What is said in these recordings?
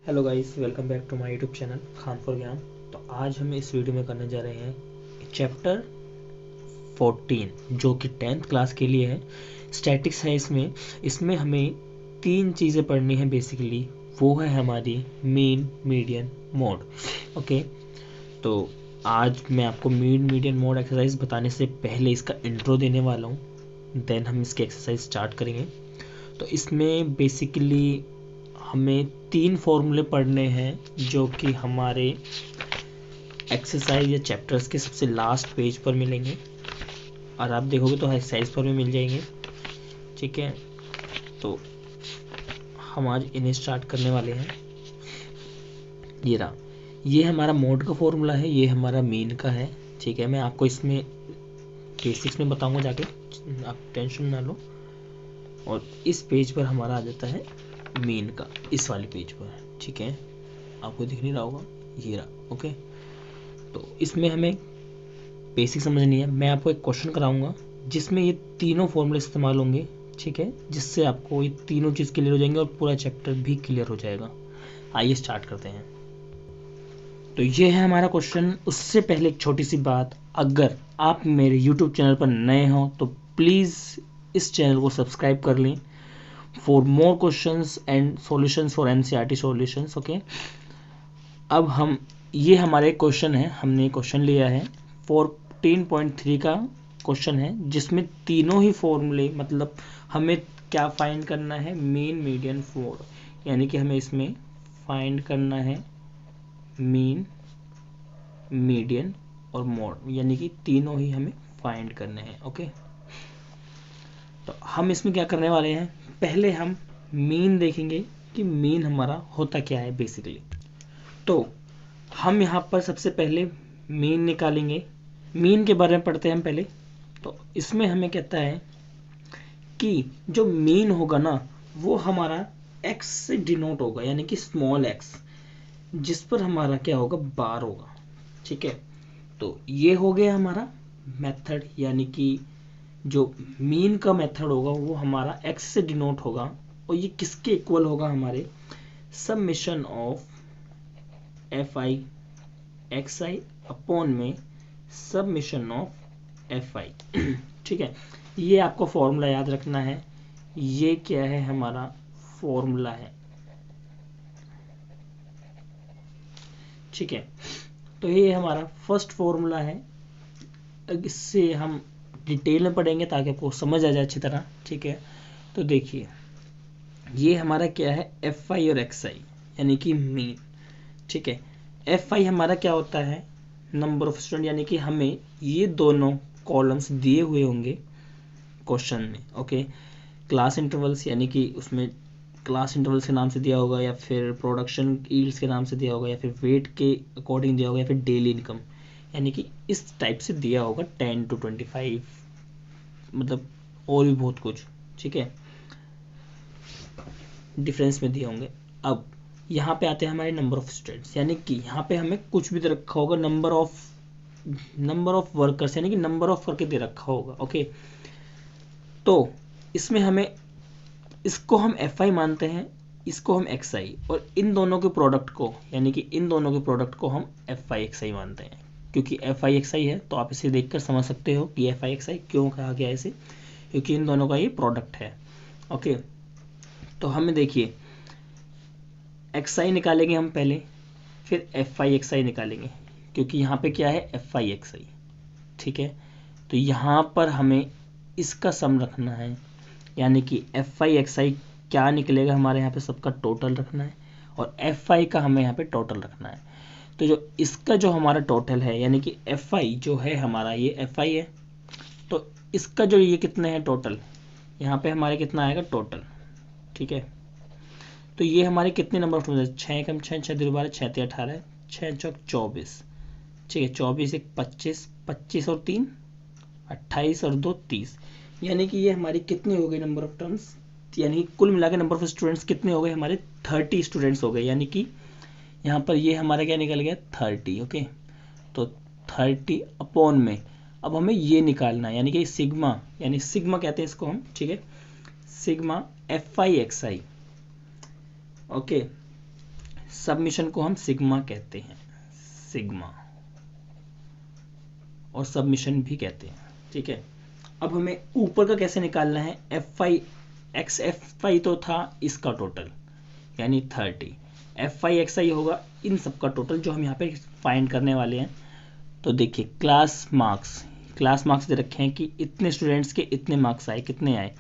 Hello guys, welcome back to my YouTube channel Khan for Gyan. तो आज हम इस वीडियो में करने जा रहे हैं चैप्टर 14 जो कि 10th क्लास के लिए है। स्टैटिक्स है इसमें इसमें हमें तीन चीज़ें पढ़नी है बेसिकली। वो है हमारी मीन, मीडियन, मोड। ओके, तो आज मैं आपको मीन, मीडियन, मोड एक्सरसाइज बताने से पहले इसका इंट्रो देने वाला हूँ। देन हम इसकी एक्सरसाइज स्टार्ट करेंगे। तो इसमें बेसिकली हमें तीन फॉर्मूले पढ़ने हैं जो कि हमारे एक्सरसाइज या चैप्टर्स के सबसे लास्ट पेज पर मिलेंगे, और आप देखोगे तो एक्सरसाइज पर भी मिल जाएंगे। ठीक है, तो हम आज इन्हें स्टार्ट करने वाले हैं। ये रहा, ये हमारा मोड का फॉर्मूला है, ये हमारा मीन का है। ठीक है, मैं आपको इसमें बेसिक्स में बताऊंगा जाके, आप टेंशन ना लो। और इस पेज पर हमारा आ जाता है मीन का, इस वाले पेज पर। ठीक है, आपको दिख नहीं रहा होगा, ये रहा। ओके, तो इसमें हमें बेसिक समझनी है। मैं आपको एक क्वेश्चन कराऊंगा जिसमें ये तीनों फॉर्मूले इस्तेमाल होंगे। ठीक है, जिससे आपको ये तीनों चीज़ क्लियर हो जाएंगे और पूरा चैप्टर भी क्लियर हो जाएगा। आइए स्टार्ट करते हैं। तो ये है हमारा क्वेश्चन। उससे पहले एक छोटी सी बात, अगर आप मेरे यूट्यूब चैनल पर नए हो तो प्लीज़ इस चैनल को सब्सक्राइब कर लें for more questions and solutions for NCERT solutions. Okay, अब हम, ये हमारे क्वेश्चन है, हमने क्वेश्चन लिया है 14.3 का क्वेश्चन है, जिसमें तीनों ही फॉर्मूले, मतलब हमें क्या फाइंड करना है, मीन, मीडियन, मोड। यानी कि हमें इसमें फाइंड करना है मीन, मीडियन और मोड, यानी कि तीनों ही हमें फाइंड करने हैं। ओके, तो हम इसमें क्या करने वाले हैं, पहले हम मीन देखेंगे कि मीन हमारा होता क्या है बेसिकली। तो हम यहाँ पर सबसे पहले मीन निकालेंगे। मीन के बारे में पढ़ते हैं हम पहले। तो इसमें हमें कहता है कि जो मीन होगा ना, वो हमारा एक्स से डिनोट होगा, यानी कि स्मॉल एक्स, जिस पर हमारा क्या होगा, बार होगा। ठीक है, तो ये हो गया हमारा मेथड, यानी कि जो मीन का मेथड होगा वो हमारा एक्स से डिनोट होगा। और ये किसके इक्वल होगा, हमारे submission of F I x I upon में सबमिशन ऑफ एफ आई। ठीक है, ये आपको फॉर्मूला याद रखना है। ये क्या है, हमारा फॉर्मूला है। ठीक है, तो ये हमारा फर्स्ट फॉर्मूला है। इससे हम डिटेल में पढ़ेंगे ताकि आपको समझ आ जाए अच्छी तरह। ठीक है, तो देखिए, ये हमारा क्या है, एफ आई और एक्स आई, यानी कि मीन। ठीक है, एफ आई हमारा क्या होता है, नंबर ऑफ स्टूडेंट, यानी कि हमें ये दोनों कॉलम्स दिए हुए होंगे क्वेश्चन में। ओके, क्लास इंटरवल्स, यानी कि उसमें क्लास इंटरवल्स के नाम से दिया होगा, या फिर प्रोडक्शन ईल्ड्स के नाम से दिया होगा, या फिर वेट के अकॉर्डिंग दिया होगा, या फिर डेली इनकम, यानी कि इस टाइप से दिया होगा 10 to 25, मतलब और भी बहुत कुछ। ठीक है, डिफरेंस में दिए होंगे। अब यहाँ पे आते हैं हमारे नंबर ऑफ स्टूडेंट्स, यानी कि यहाँ पे हमें कुछ भी दे रखा होगा, नंबर ऑफ वर्कर्स, यानी कि नंबर ऑफ करके दे रखा होगा। ओके, तो इसमें हमें, इसको हम एफ आई मानते हैं, इसको हम एक्स आई, और इन दोनों के प्रोडक्ट को, यानी कि इन दोनों के प्रोडक्ट को हम एफ आई एक्स आई मानते हैं। क्योंकि एफ आई एक्स आई है तो आप इसे देखकर समझ सकते हो कि एफ आई एक्स आई क्यों कहा गया इसे, क्योंकि इन दोनों का ये प्रोडक्ट है। ओके, तो हमें देखिए, एक्स आई निकालेंगे हम पहले, फिर एफ आई एक्स आई निकालेंगे, क्योंकि यहाँ पे क्या है, एफ आई एक्स आई। ठीक है, तो यहाँ पर हमें इसका सम रखना है, यानी कि एफ आई एक्स आई क्या निकलेगा, हमारे यहाँ पे सबका टोटल रखना है, और एफ आई का हमें यहाँ पे टोटल रखना है। तो जो इसका जो हमारा टोटल है, यानी कि एफ आई जो है हमारा, ये एफ आई है, तो इसका जो ये कितना है टोटल, यहाँ पे हमारे कितना आएगा टोटल। ठीक है, तो ये हमारे कितने नंबर ऑफ स्टूडेंट, छः कम छः, छः दो बारह, छः 18, छः चौक 24। ठीक है, 24 एक 25, 25 और 3 28 और 2 30, यानी कि ये हमारी कितनी हो गई नंबर ऑफ टर्म्स, यानी कुल मिला के नंबर ऑफ स्टूडेंट्स कितने हो गए हमारे, 30 स्टूडेंट्स हो गए। यानी कि यहाँ पर ये हमारा क्या निकल गया, 30। ओके, तो 30 अपॉन में, अब हमें ये निकालना है, यानी कि सिग्मा, यानी सिग्मा कहते हैं इसको हम। ठीक है, sigma F I x I. Okay, submission को हम सिग्मा कहते हैं, सिग्मा, और सबमिशन भी कहते हैं, ठीक है। अब हमें ऊपर का कैसे निकालना है, FI तो था इसका टोटल यानी 30, FI होगा इन सब का टोटल जो हम यहाँ पे फाइंड करने वाले हैं। तो देखिए क्लास मार्क्स दे रखे हैं कि इतने स्टूडेंट्स के इतने मार्क्स आए, कितने आए।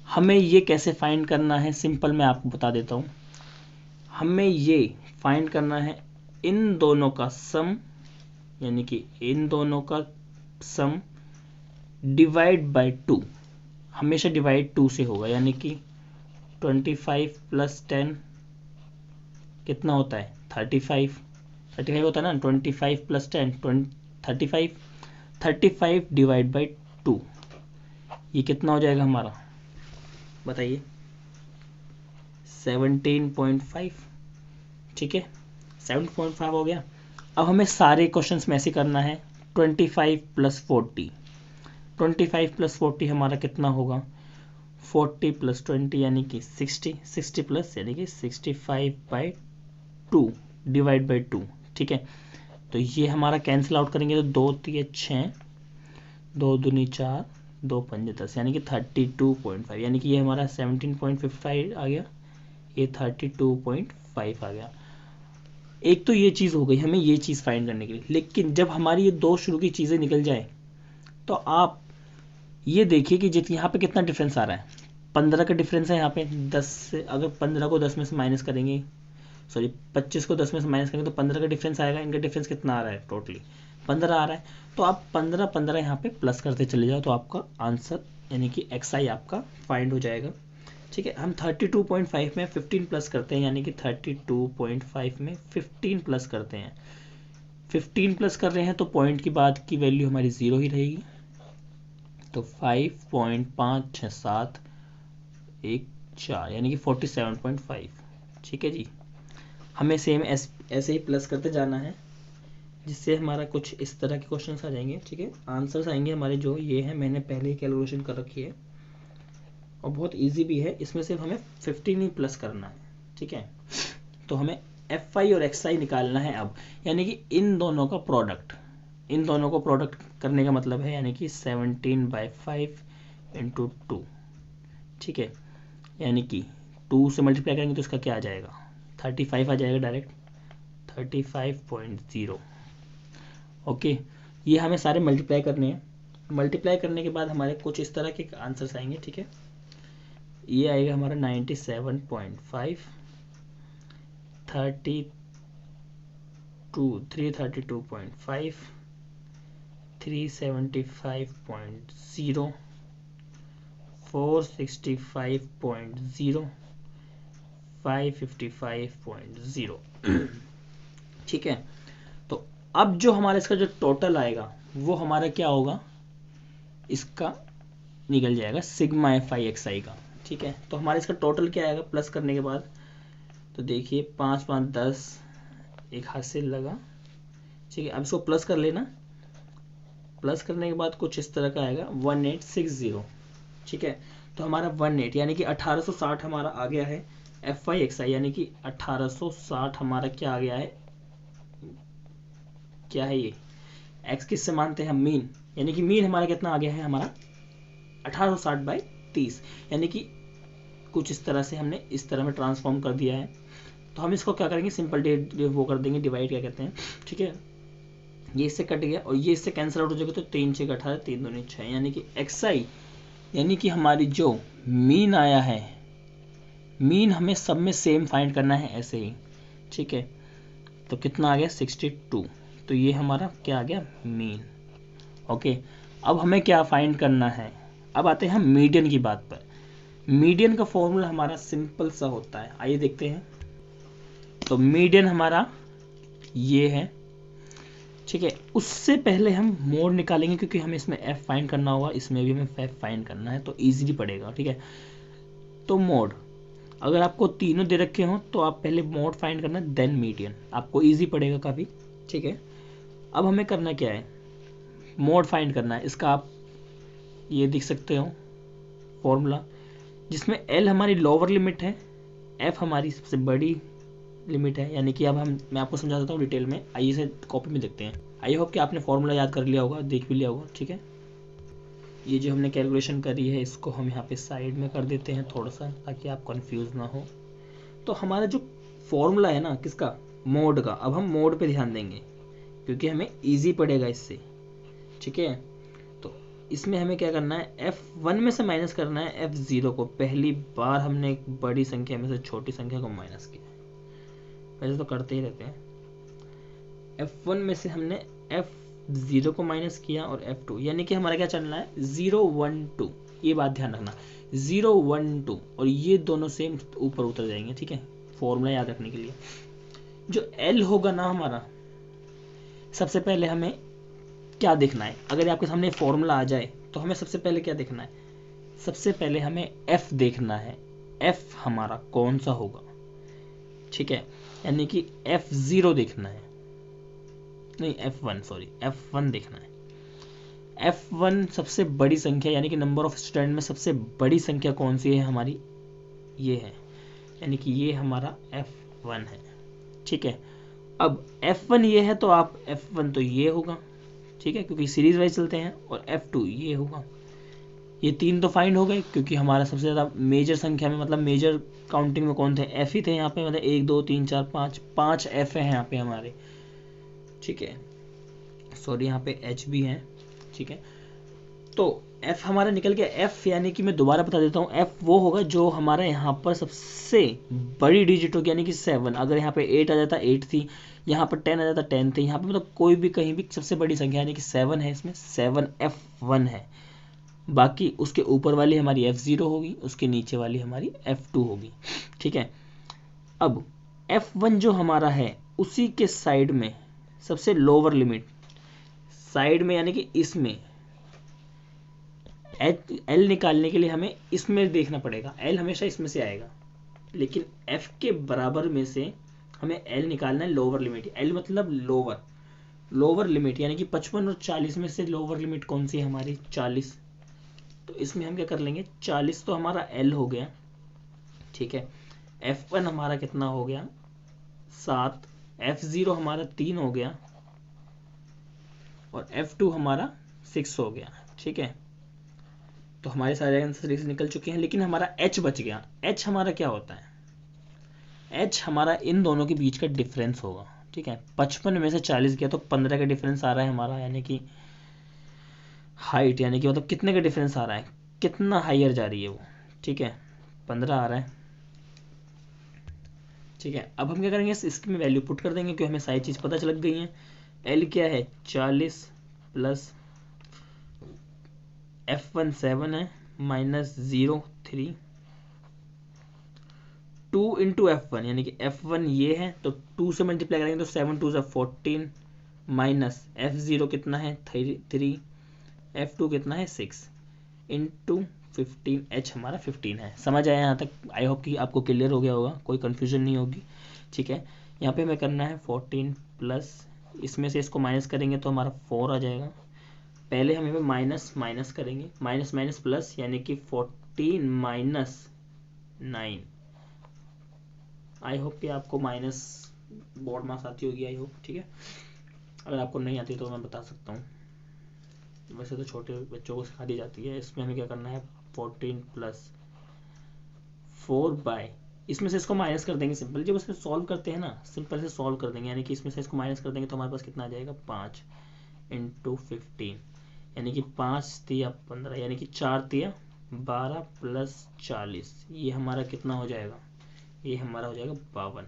हमें ये कैसे फाइंड करना है, सिंपल मैं आपको बता देता हूँ। हमें ये फाइंड करना है इन दोनों का सम, यानी कि इन दोनों का सम डिवाइड बाय 2, हमेशा डिवाइड 2 से होगा, यानी कि 25 प्लस 10 कितना होता है, 35 होता है ना, 25 प्लस 10 35 डिवाइड बाई 2, ये कितना हो जाएगा हमारा, बताइए, 17.5, ठीक है, 7.5 हो गया। अब हमें सारे क्वेश्चंस में ऐसे करना है, 25 प्लस 40 हमारा कितना होगा, 40 प्लस 20 यानी कि 60 प्लस यानी कि 65/2 डिवाइड बाई 2, ठीक है। तो ये हमारा कैंसिल आउट करेंगे तो 2 3 6, 2 दूनी 4, 2 पंजे 10, यानी कि 32.5, यानी कि ये हमारा 17.5 आ गया, ये 32.5 आ गया। एक तो ये चीज़ हो गई हमें ये चीज़ फाइंड करने के लिए। लेकिन जब हमारी ये दो शुरू की चीज़ें निकल जाए तो आप ये देखिए कि जित यहाँ पे कितना डिफरेंस आ रहा है, 15 का डिफरेंस है यहाँ पे 10 से। अगर 15 को 10 में से माइनस करेंगे, सॉरी 25 को 10 में से माइनस करेंगे तो 15 का डिफरेंस आएगा। इनका डिफरेंस कितना आ रहा है, टोटली 15 आ रहा है। तो आप 15 यहाँ पे प्लस करते चले जाओ तो आपका आंसर यानी कि XI आपका फाइंड हो जाएगा, ठीक है। हम 32.5 में 15 प्लस करते हैं, यानी कि 32.5 में 15 प्लस करते हैं, 15 प्लस कर रहे हैं तो पॉइंट की बाद की वैल्यू हमारी 0 ही रहेगी। तो 5.56714 यानी कि 47.5, ठीक है जी। हमें सेम ऐसे ही प्लस करते जाना है, जिससे हमारा कुछ इस तरह के क्वेश्चंस आ जाएंगे, ठीक है। आंसर्स आएंगे हमारे जो ये हैं, मैंने पहले ही कैलकुलेशन कर रखी है और बहुत इजी भी है। इसमें सिर्फ हमें 15 ही प्लस करना है, ठीक है। तो हमें FI और XI निकालना है अब, यानी कि इन दोनों का प्रोडक्ट, इन दोनों को प्रोडक्ट करने का मतलब है यानी कि 17/5 × 2, ठीक है। यानी कि 2 से मल्टीप्लाई करेंगे तो इसका क्या आ जाएगा, 35 आ जाएगा डायरेक्ट, 35.0। ओके, ये हमें सारे मल्टीप्लाई करने हैं। मल्टीप्लाई करने के बाद हमारे कुछ इस तरह के आंसर्स आएंगे, ठीक है। ये आएगा हमारा 97.5, 332.5, 375.0, 465.0, 555.0, ठीक है। तो अब जो हमारा इसका जो टोटल आएगा वो हमारा क्या होगा, इसका निकल जाएगा सिग्मा FI XI का, ठीक है। तो हमारा इसका टोटल क्या आएगा प्लस करने के बाद, तो देखिए 5 5 10, एक हाथ से लगा, ठीक है। अब इसको प्लस कर लेना, प्लस करने के बाद कुछ इस तरह का आएगा 1860, ठीक है। तो हमारा 18 यानी कि 1860 हमारा आ गया है FI XI, यानी कि 1860 हमारा क्या आ गया है, क्या है ये, x किससे मानते हैं हम, मीन, यानी कि मीन हमारा कितना आ गया है, हमारा 1860/30, यानी कि कुछ इस तरह से हमने इस तरह में ट्रांसफॉर्म कर दिया है। तो हम इसको क्या करेंगे, सिंपल वो कर देंगे, डिवाइड क्या कहते हैं, ठीक है। ये इससे कट गया और ये इससे कैंसिल आउट हो जाएगा, तो 3 6 18, 3 2 6, यानी कि XI यानी कि हमारी जो मीन आया है, मीन हमें सब में सेम फाइंड करना है ऐसे ही, ठीक है। तो कितना आ गया 62, तो ये हमारा क्या आ गया, मीन। ओके, अब हमें क्या फाइंड करना है, अब आते हैं हम मीडियन की बात पर। मीडियन का फॉर्मूला हमारा सिंपल सा होता है, आइए देखते हैं। तो मीडियन हमारा ये है, ठीक है। उससे पहले हम मोड निकालेंगे क्योंकि हमें इसमें F फाइंड करना होगा, इसमें भी हमें F फाइंड करना है, तो इजीली पड़ेगा, ठीक है। तो मोड, अगर आपको तीनों दे रखे हो तो आप पहले मोड फाइंड करना देन मीडियन, आपको इजी पड़ेगा काफ़ी, ठीक है। अब हमें करना क्या है, मोड फाइंड करना है। इसका आप ये देख सकते हो फॉर्मूला, जिसमें L हमारी लोअर लिमिट है, F हमारी सबसे बड़ी लिमिट है, यानी कि अब मैं आपको समझा देता हूँ डिटेल में। आइए इसे कॉपी में देखते हैं। आई होप कि आपने फॉर्मूला याद कर लिया होगा, देख भी लिया होगा, ठीक है। ये जो हमने कैलकुलेशन करी है इसको हम यहाँ पे साइड में कर देते हैं थोड़ा सा, ताकि आप कंफ्यूज ना हो। तो हमारा जो फॉर्मूला है ना किसका, मोड का, अब हम मोड पे ध्यान देंगे क्योंकि हमें इजी पड़ेगा इससे, ठीक है। तो इसमें हमें क्या करना है, F1 में से माइनस करना है F0 को। पहली बार हमने एक बड़ी संख्या में से छोटी संख्या को माइनस किया, वैसे तो करते ही रहते हैं। F1 में से हमने F0 को माइनस किया और F2, यानी कि हमारा क्या चलना है 0 1 2, ये बात ध्यान रखना, 0 1 2 और ये दोनों सेम ऊपर उतर जाएंगे, ठीक है, फॉर्मूला याद रखने के लिए। जो L होगा ना हमारा, सबसे पहले हमें क्या देखना है, अगर आपके सामने फॉर्मूला आ जाए तो हमें सबसे पहले क्या देखना है, सबसे पहले हमें F देखना है। F हमारा कौन सा होगा, ठीक है, यानी कि F0 देखना है, नहीं F1, सॉरी F1 देखना है। F1 सबसे बड़ी संख्या, यानी कि नंबर ऑफ स्टूडेंट में सबसे बड़ी संख्या कौन सी है हमारी, ये है, यानी कि ये हमारा F1 है, ठीक है। अब F1 ये है तो आप F1 तो ये होगा, ठीक है, क्योंकि सीरीज वाइज चलते हैं, और F2 ये होगा। ये तीन तो फाइंड हो गए क्योंकि हमारा सबसे ज़्यादा मेजर संख्या में, मतलब मेजर काउंटिंग में कौन थे, F ही थे यहाँ पे, मतलब 1 2 3 4 5, 5 F है यहाँ पे हमारे, ठीक है। सॉरी यहाँ पे H भी है, ठीक है। तो F हमारा निकल गया। F यानी कि मैं दोबारा बता देता हूँ, F वो होगा जो हमारा यहाँ पर सबसे बड़ी डिजिट होगी, यानी कि 7। अगर यहाँ पे 8 आ जाता 8 थी, यहाँ पर 10 आ जाता 10 थी, यहाँ पे मतलब कोई भी कहीं भी सबसे बड़ी संख्या यानी कि 7 है, इसमें 7 F1 है। बाकी उसके ऊपर वाली हमारी F0 होगी, उसके नीचे वाली हमारी F2 होगी, ठीक है। अब F1 जो हमारा है उसी के साइड में सबसे लोअर लिमिट, साइड में यानी कि इसमें L निकालने के लिए हमें इसमें देखना पड़ेगा। L हमेशा इसमें से आएगा, लेकिन F के बराबर में से हमें L निकालना है, लोअर लिमिट। L मतलब लोअर, लोअर लिमिट यानी कि 55 और 40 में से लोअर लिमिट कौन सी है हमारी, 40। तो इसमें हम क्या कर लेंगे, 40 तो हमारा L हो गया, ठीक है। F1 हमारा कितना हो गया, 7, F0 हमारा 3 हो गया, और F2 हमारा 6 हो गया, ठीक है। तो हमारे सारे आंसर से निकल चुके हैं, लेकिन हमारा H बच गया। H हमारा क्या होता है, H हमारा इन दोनों के बीच का डिफरेंस होगा, ठीक है। 55 में से 40 गया तो 15 का डिफरेंस आ रहा है हमारा, यानी कि हाइट, यानी कि मतलब कितने का डिफरेंस आ रहा है, कितना हाइयर जा रही है वो, ठीक है, 15 आ रहा है, ठीक है। अब हम क्या करेंगे, इसकी में वैल्यू पुट कर देंगे क्योंकि हमें सारी चीज़ पता चल गई है। L क्या है 40 प्लस F1 7 है, माइनस 0 3, 2 इंटू F1 यानी कि F1 ये है तो 2 से मल्टीप्लाई करेंगे तो 7 2 से 14, माइनस F0 कितना है 3, F2 कितना है 6, इंटू 15, H हमारा 15 है। समझ आया यहाँ तक, आई होप कि आपको क्लियर हो गया होगा, कोई कन्फ्यूजन नहीं होगी, ठीक है। यहाँ पे हमें करना है 14 प्लस, इसमें से इसको माइनस करेंगे तो हमारा 4 आ जाएगा। पहले हम यहाँ माइनस माइनस करेंगे, माइनस माइनस प्लस, यानी कि 14 माइनस 9। आई होप कि आपको माइनस बोर्ड मार्क्स आती होगी, आई होप, ठीक है। अगर आपको नहीं आती तो मैं बता सकता हूँ, वैसे तो छोटे बच्चों को सिखा दी जाती है। इसमें हमें क्या करना है 14 प्लस 4 बाय, इसमें से इसको माइनस कर देंगे सिंपल, जब उसमें सॉल्व करते हैं ना सिंपल से सॉल्व कर देंगे, यानी कि इसमें से इसको माइनस कर देंगे तो हमारे पास कितना आ जाएगा 5 इंटू 15, यानी कि 5 तिया 15, यानी कि 4 तिया 12 प्लस 40, ये हमारा कितना हो जाएगा, ये हमारा हो जाएगा 52।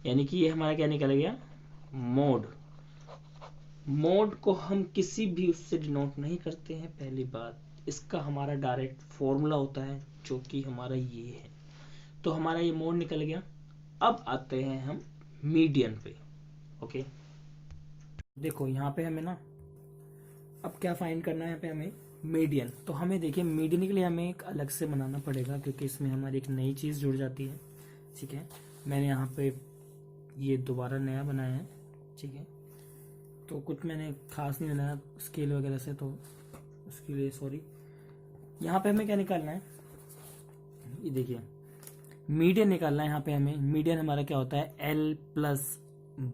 यानी कि ये हमारा क्या निकल गया, मोड। मोड को हम किसी भी उससे डिनोट नहीं करते हैं, पहली बात, इसका हमारा डायरेक्ट फॉर्मूला होता है जो कि हमारा ये है। तो हमारा ये मोड निकल गया। अब आते हैं हम मीडियन पे, ओके। देखो यहाँ पे हमें ना अब क्या फाइंड करना है, यहाँ पे हमें मीडियन। तो हमें देखिए मीडियन के लिए हमें एक अलग से बनाना पड़ेगा क्योंकि इसमें हमारी एक नई चीज़ जुड़ जाती है, ठीक है। मैंने यहाँ पे ये दोबारा नया बनाया है, ठीक है। तो कुछ मैंने खास नहीं बनाया स्केल वगैरह से, तो उसके लिए सॉरी। यहाँ पे हमें क्या निकालना है, ये देखिए मीडियन निकालना है यहाँ पे हमें। मीडियन हमारा क्या होता है, एल प्लस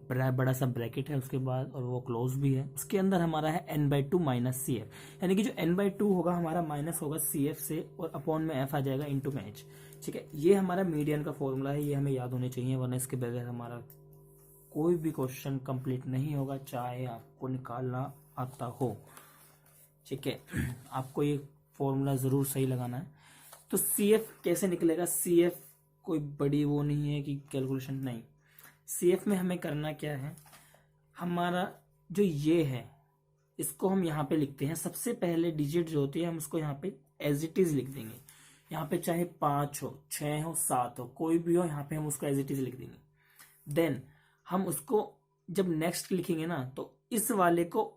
बड़ा सा ब्रैकेट है उसके बाद, और वो क्लोज भी है, उसके अंदर हमारा है n/2 माइनस सी एफ, यानी कि जो n/2 होगा हमारा माइनस होगा सी एफ से, और अपॉन में एफ आ जाएगा इंटू में एच। ठीक है, ये हमारा मीडियन का फॉर्मूला है, ये हमें याद होने चाहिए, वरना इसके बगैर हमारा कोई भी क्वेश्चन कंप्लीट नहीं होगा, चाहे आपको निकालना आता हो। ठीक है, आपको ये फॉर्मूला जरूर सही लगाना है। तो सी एफ कैसे निकलेगा, सी एफ कोई बड़ी वो नहीं है कि कैलकुलेशन, नहीं। सी एफ में हमें करना क्या है, हमारा जो ये है इसको हम यहाँ पे लिखते हैं, सबसे पहले डिजिट जो होती है हम उसको यहाँ पे एज इट इज लिख देंगे। यहाँ पे चाहे 5 हो, 6 हो, 7 हो, कोई भी हो, यहाँ पे हम उसको एज इट इज लिख देंगे। देन हम उसको जब नेक्स्ट लिखेंगे ना, तो इस वाले को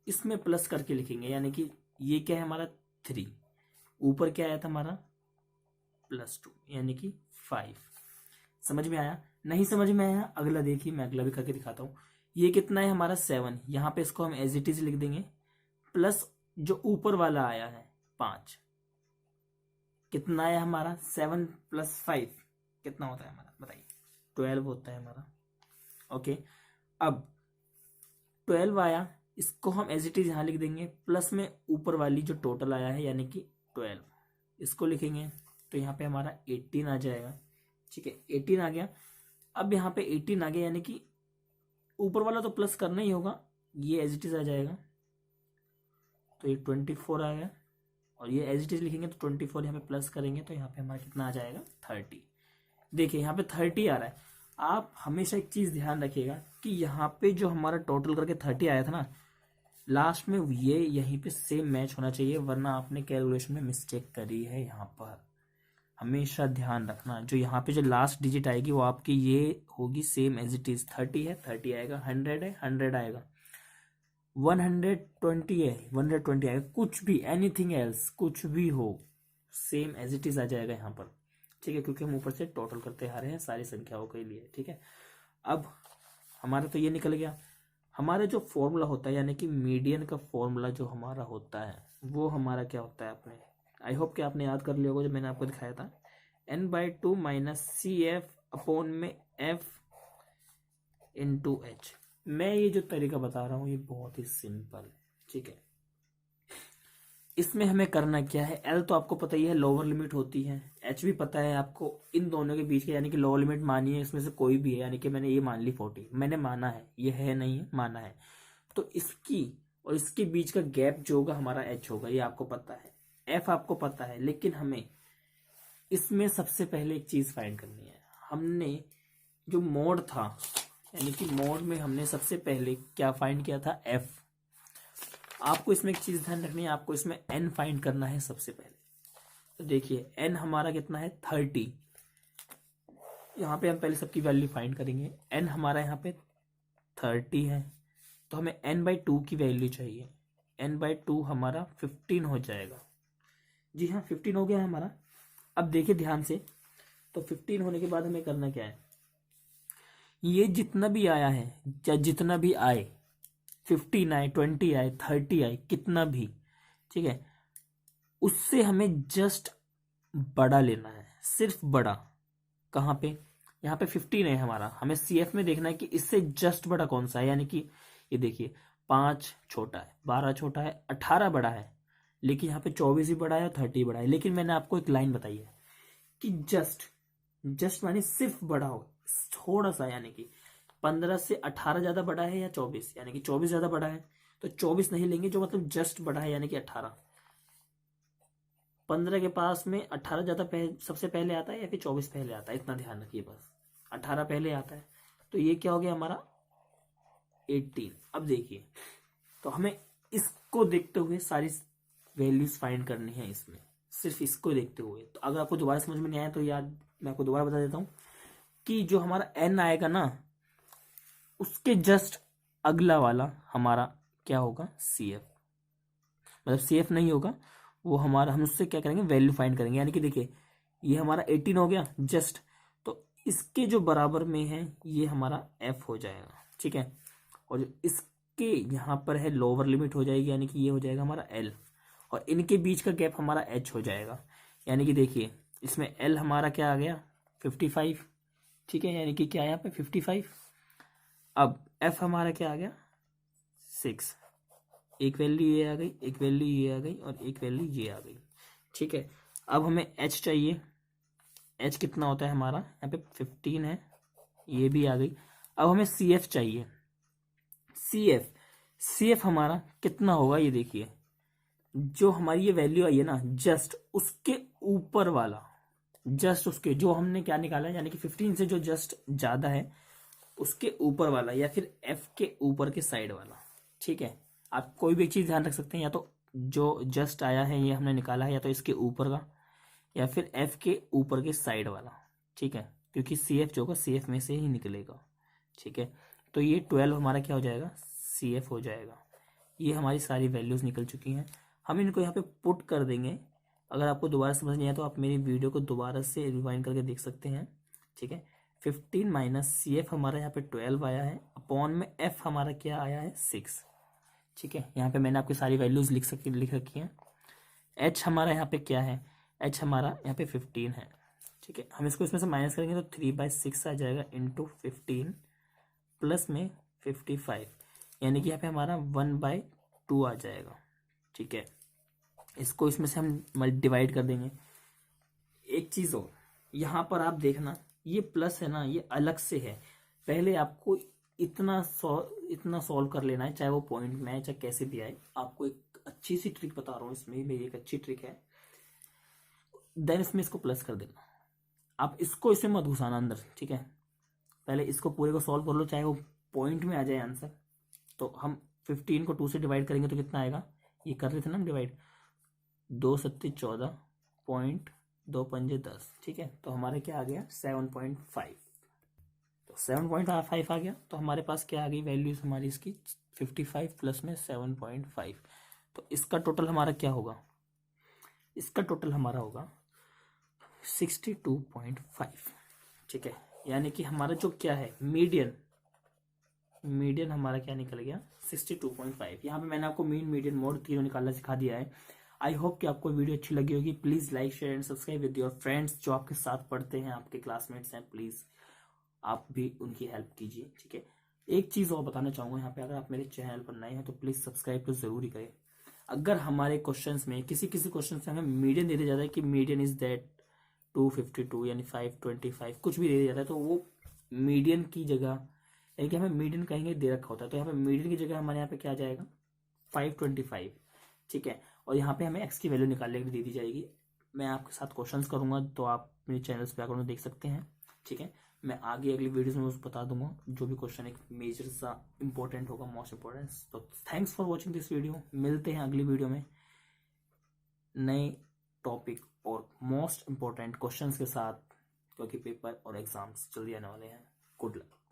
इसमें प्लस करके लिखेंगे, यानी कि ये क्या है हमारा 3, ऊपर क्या आया था हमारा +2, यानी कि 5। समझ में आया? नहीं समझ में आया, अगला देखिए, मैं अगला भी करके दिखाता हूं। ये कितना है हमारा 7, यहाँ पे इसको हम एज इट इज लिख देंगे, प्लस जो ऊपर वाला आया है 5, कितना है हमारा 7 + 5 कितना होता है हमारा, बताइए? 12 होता है हमारा। ओके, अब 12 आया, इसको हम एज इट इज यहां लिख देंगे, प्लस में ऊपर वाली जो टोटल आया है यानी कि 12, इसको लिखेंगे, तो यहाँ पे हमारा 18 आ जाएगा। ठीक है, 18 आ गया। अब यहाँ पे 18 आ गया, यानी कि ऊपर वाला तो प्लस करना ही होगा, ये एज इट इज आ जाएगा, तो ये 24 आ गया, और ये एज इट इज लिखेंगे तो 24 यहाँ पे प्लस करेंगे, तो यहाँ पे हमारा कितना आ जाएगा 30। देखिए यहाँ पे 30 आ रहा है। आप हमेशा एक चीज ध्यान रखिएगा कि यहाँ पे जो हमारा टोटल करके 30 आया था ना, लास्ट में ये यहीं पे सेम मैच होना चाहिए, वरना आपने कैलकुलेशन में मिस्टेक करी है। यहाँ पर हमेशा ध्यान रखना, जो यहाँ पे जो लास्ट डिजिट आएगी वो आपकी ये होगी सेम एज इट इज। 30 है 30 आएगा, 100 है 100 आएगा, 120 है 120 आएगा, कुछ भी एनीथिंग एल्स कुछ भी हो सेम एज इट इज आ जाएगा यहाँ पर। ठीक है, क्योंकि हम ऊपर से टोटल करते आ रहे हैं सारी संख्याओं के लिए। ठीक है, अब हमारा तो ये निकल गया। हमारा जो फॉर्मूला होता है यानी कि मीडियन का फॉर्मूला जो हमारा होता है वो हमारा क्या होता है, आपने आई होप कि आपने याद कर लिया होगा, जो मैंने आपको दिखाया था, n/2 minus C F upon में f इंटू एच। मैं ये जो तरीका बता रहा हूं ये बहुत ही सिंपल है। ठीक है, इसमें हमें करना क्या है, L तो आपको पता ही है लोअर लिमिट होती है, H भी पता है आपको, इन दोनों के बीच के यानी कि लोअर लिमिट मानिए इसमें से कोई भी है, यानी कि मैंने ये मान ली 40, मैंने माना है, ये है नहीं है माना है, तो इसकी और इसके बीच का गैप जो होगा हमारा H होगा, ये आपको पता है। F आपको पता है, लेकिन हमें इसमें सबसे पहले एक चीज फाइंड करनी है। हमने जो मोड था यानी कि मोड में हमने सबसे पहले क्या फाइंड किया था, F। आपको इसमें एक चीज ध्यान रखनी है, आपको इसमें n फाइंड करना है सबसे पहले। तो देखिए n हमारा कितना है 30, यहाँ पे हम पहले सबकी वैल्यू फाइंड करेंगे। n हमारा यहाँ पे 30 है, तो हमें n/2 की वैल्यू चाहिए। n/2 हमारा 15 हो जाएगा। जी हाँ, 15 हो गया हमारा। अब देखिए ध्यान से, तो 15 होने के बाद हमें करना क्या है, ये जितना भी आया है या जितना भी आए, 15 आए 20 आए 30 आए कितना भी, ठीक है, उससे हमें जस्ट बड़ा लेना है, सिर्फ बड़ा। कहाँ पे, यहाँ पे 15 है हमारा, हमें CF में देखना है कि इससे जस्ट बड़ा कौन सा है, यानी कि ये देखिए 5 छोटा है, 12 छोटा है, 18 बड़ा है, लेकिन यहाँ पे 24 ही बड़ा है और 30 बड़ा है। लेकिन मैंने आपको एक लाइन बताई है कि जस्ट माने सिर्फ बड़ा हो थोड़ा सा, यानी कि 15 से 18 ज्यादा बड़ा है या 24, यानी कि 24 ज्यादा बड़ा है, तो 24 नहीं लेंगे, जो मतलब जस्ट बड़ा है यानी कि 18। 15 के पास में 18 ज्यादा सबसे पहले आता है या फिर 24 पहले आता है, इतना ध्यान रखिए बस। 18 पहले आता है, तो ये क्या हो गया हमारा 18। अब देखिए, तो हमें इसको देखते हुए सारी वैल्यूज फाइंड करनी है इसमें, सिर्फ इसको देखते हुए। तो अगर आपको दोबारा समझ में नहीं आया तो याद मैं आपको दोबारा बता देता हूं कि जो हमारा n आएगा ना, उसके जस्ट अगला वाला हमारा क्या होगा CF, मतलब CF नहीं होगा वो हमारा, हम उससे क्या करेंगे वैल्यू फाइंड करेंगे। यानी कि देखिए ये हमारा 18 हो गया जस्ट, तो इसके जो बराबर में है ये हमारा F हो जाएगा। ठीक है, और जो इसके यहाँ पर है लोअर लिमिट हो जाएगी, यानी कि ये हो जाएगा हमारा L, और इनके बीच का गैप हमारा H हो जाएगा। यानी कि देखिए इसमें L हमारा क्या आ गया 55, ठीक है, यानी कि क्या है यहाँ पे 55। अब f हमारा क्या आ गया 6, एक वैल्यू ये आ गई, एक वैल्यू ये आ गई और एक वैल्यू ये आ गई, ठीक है। अब हमें h चाहिए, h कितना होता है हमारा, यहाँ पे 15 है, ये भी आ गई। अब हमें CF चाहिए, CF हमारा कितना होगा, ये देखिए जो हमारी ये वैल्यू आई है ना, जस्ट उसके ऊपर वाला, जस्ट उसके जो हमने क्या निकाला है, यानी कि 15 से जो जस्ट ज्यादा है उसके ऊपर वाला, या फिर f के ऊपर के साइड वाला, ठीक है। आप कोई भी चीज ध्यान रख सकते हैं, या तो जो जस्ट आया है ये हमने निकाला है, या तो इसके ऊपर का, या फिर f के ऊपर के साइड वाला, ठीक है, क्योंकि CF जो होगा CF में से ही निकलेगा, ठीक है। तो ये 12 हमारा क्या हो जाएगा, CF हो जाएगा। ये हमारी सारी वैल्यूज निकल चुकी हैं, हम इनको यहाँ पे पुट कर देंगे। अगर आपको दोबारा समझ नहीं आया तो आप मेरी वीडियो को दोबारा से रिवाइंड करके देख सकते हैं, ठीक है। 15 माइनस CF हमारा यहाँ पे 12 आया है, अपॉन में F हमारा क्या आया है 6, ठीक है। यहाँ पे मैंने आपकी सारी वैल्यूज लिख रखी हैं। H हमारा यहाँ पे क्या है, H हमारा यहाँ पे 15 है, ठीक है। हम इसको इसमें से माइनस करेंगे तो 3/6 आ जाएगा, इंटू 15 प्लस में 55, यानी कि यहाँ पे हमारा 1/2 आ जाएगा, ठीक है। इसको इसमें से हम डिवाइड कर देंगे। एक चीज हो यहाँ पर आप देखना, ये प्लस है ना, ये अलग से है, पहले आपको इतना सॉल्व कर लेना है, चाहे वो पॉइंट में आए चाहे कैसे भी आए। आपको एक अच्छी सी ट्रिक बता रहा हूँ, इसमें मेरी एक अच्छी ट्रिक है, देन इसमें इसको प्लस कर देना। आप इसको इसमें मत घुसाना अंदर, ठीक है। पहले इसको पूरे को सॉल्व कर लो, चाहे वो पॉइंट में आ जाए आंसर। तो हम 15 को 2 से डिवाइड करेंगे तो कितना आएगा, ये कर रहे थे ना हम डिवाइड, 2 सत्ती 14, पॉइंट 2 पंजे 10, ठीक है। तो हमारे क्या आ गया 7.5, तो 7.5 आ गया। तो हमारे पास क्या आ गई वैल्यूज हमारी इसकी 55 प्लस में 7.5। तो इसका टोटल हमारा क्या होगा, इसका टोटल हमारा होगा 62.5, ठीक है। यानी कि हमारा जो क्या है मीडियन हमारा क्या निकल गया 62.5। यहाँ पे मैंने आपको मीन मीडियन मोड तीनों निकालना सिखा दिया है। आई होप कि आपको वीडियो अच्छी लगी होगी। Please like share and subscribe with your friends जो आपके साथ पढ़ते हैं, आपके क्लासमेट्स हैं, प्लीज आप भी उनकी हेल्प कीजिए, ठीक है। एक चीज और बताना चाहूंगा यहाँ पे, अगर आप मेरे चैनल पर नए हैं तो प्लीज सब्सक्राइब तो जरूर ही करें। अगर हमारे क्वेश्चंस में किसी क्वेश्चन से हमें मीडियन दे दिया जाता है कि मीडियन इज दैट 252 यानी 525 कुछ भी दे दिया जाता है, तो वो मीडियन की जगह, यानी कि हमें मीडियन कहेंगे दे रखा होता है, तो यहाँ पे मीडियन की जगह हमारे यहाँ पे क्या आ जाएगा 525, ठीक है। और यहाँ पे हमें एक्स की वैल्यू निकालने के लिए दे दी जाएगी। मैं आपके साथ क्वेश्चंस करूंगा, तो आप मेरे चैनल्स पे आकर देख सकते हैं, ठीक है। मैं आगे अगली वीडियोस में उसको बता दूंगा, जो भी क्वेश्चन एक मेजर सा इंपॉर्टेंट होगा, मोस्ट इंपॉर्टेंट। तो thanks for watching this video, मिलते हैं अगली वीडियो में नए टॉपिक और मोस्ट इंपॉर्टेंट क्वेश्चंस के साथ, क्योंकि पेपर और एग्जाम्स जल्दी आने वाले हैं। Good luck.